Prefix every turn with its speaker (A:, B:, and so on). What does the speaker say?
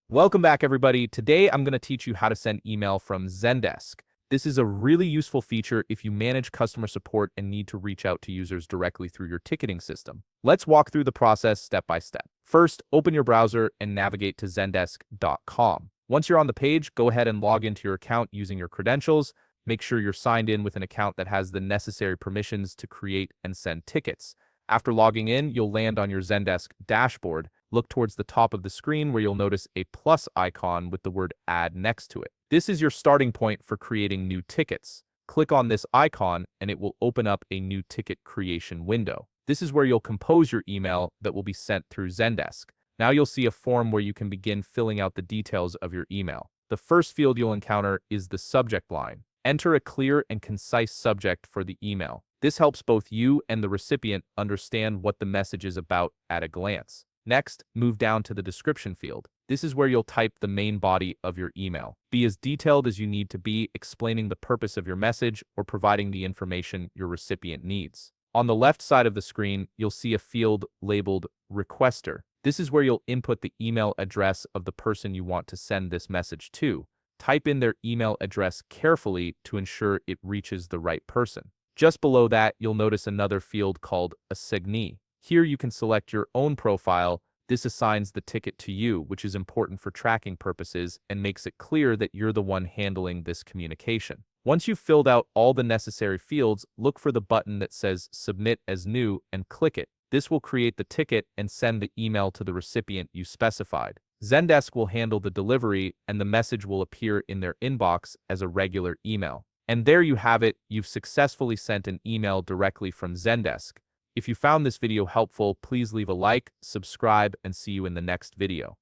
A: Welcome back, everybody. Today, I'm going to teach you how to send email from Zendesk. This is a really useful feature if you manage customer support and need to reach out to users directly through your ticketing system. Let's walk through the process step by step. First, open your browser and navigate to zendesk.com. Once you're on the page, go ahead and log into your account using your credentials. Make sure you're signed in with an account that has the necessary permissions to create and send tickets. After logging in, you'll land on your Zendesk dashboard. Look towards the top of the screen where you'll notice a plus icon with the word Add next to it. This is your starting point for creating new tickets. Click on this icon and it will open up a new ticket creation window. This is where you'll compose your email that will be sent through Zendesk. Now you'll see a form where you can begin filling out the details of your email. The first field you'll encounter is the subject line. Enter a clear and concise subject for the email. This helps both you and the recipient understand what the message is about at a glance. Next, move down to the description field. This is where you'll type the main body of your email. Be as detailed as you need to be, explaining the purpose of your message or providing the information your recipient needs. On the left side of the screen, you'll see a field labeled Requester. This is where you'll input the email address of the person you want to send this message to. Type in their email address carefully to ensure it reaches the right person. Just below that, you'll notice another field called Assignee. Here you can select your own profile. This assigns the ticket to you, which is important for tracking purposes and makes it clear that you're the one handling this communication. Once you've filled out all the necessary fields, look for the button that says Submit as New and click it. This will create the ticket and send the email to the recipient you specified. Zendesk will handle the delivery and the message will appear in their inbox as a regular email. And there you have it, you've successfully sent an email directly from Zendesk. If you found this video helpful, please leave a like, subscribe, and see you in the next video.